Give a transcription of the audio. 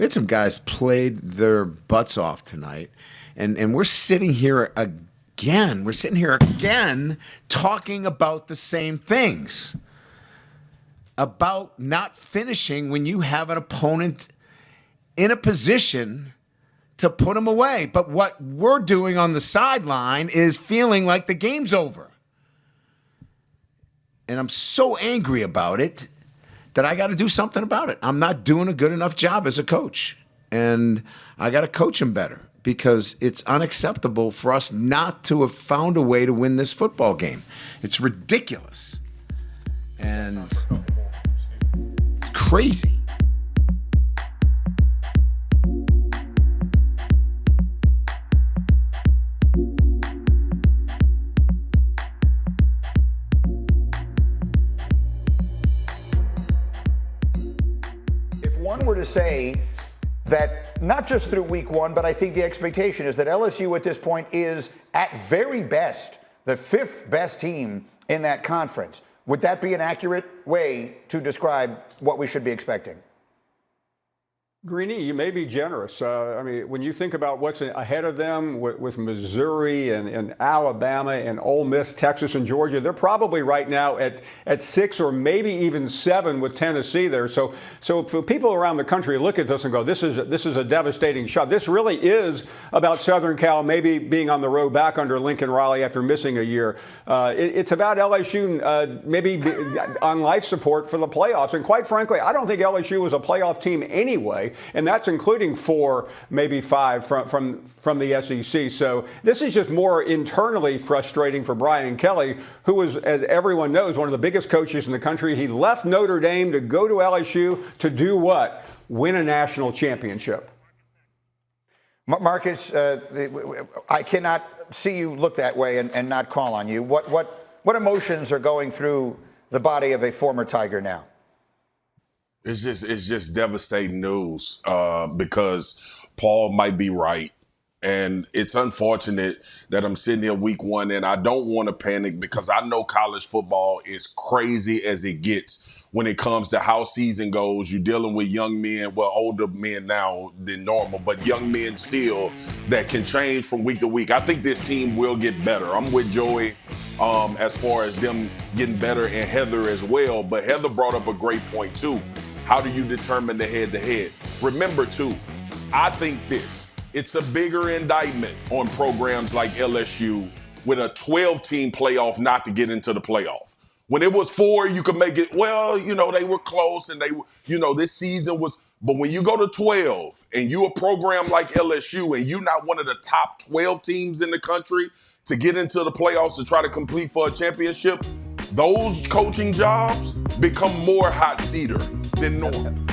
We had some guys played their butts off tonight, and we're sitting here again. We're sitting here again talking about the same things, about not finishing when you have an opponent in a position to put them away. But what we're doing on the sideline is feeling like the game's over. And I'm so angry about it that I got to do something about it. I'm not doing a good enough job as a coach. And I got to coach him better, because it's unacceptable for us not to have found a way to win this football game. It's ridiculous. And it's crazy. One were to say that not just through week one, but I think the expectation is that LSU at this point is at very best the 5th best team in that conference. Would that be an accurate way to describe what we should be expecting? Greeny, you may be generous. I mean, when you think about what's ahead of them with Missouri and Alabama and Ole Miss, Texas and Georgia, they're probably right now at 6 or maybe even 7 with Tennessee there. So for people around the country look at this and go, this is a devastating shot. This really is about Southern Cal maybe being on the road back under Lincoln Riley after missing a year. It's about LSU maybe on life support for the playoffs. And quite frankly, I don't think LSU was a playoff team anyway. And that's including 4, maybe 5 from the SEC. So this is just more internally frustrating for Brian Kelly, who was, as everyone knows, one of the biggest coaches in the country. He left Notre Dame to go to LSU to do what? Win a national championship. Marcus, I cannot see you look that way and not call on you. What emotions are going through the body of a former Tiger now? It's just devastating news because Paul might be right. And it's unfortunate that I'm sitting here week one and I don't want to panic, because I know college football is crazy as it gets when it comes to how season goes. You're dealing with young men, well, older men now than normal, but young men still that can change from week to week. I think this team will get better. I'm with Joey as far as them getting better, and Heather as well. But Heather brought up a great point too. How do you determine the head-to-head? Remember, too, I think it's a bigger indictment on programs like LSU with a 12-team playoff not to get into the playoff. When it was 4, you could make it, well, they were close and this season was, but when you go to 12 and you a program like LSU and you're not one of the top 12 teams in the country to get into the playoffs to try to compete for a championship, those coaching jobs become more hot-seater than normal.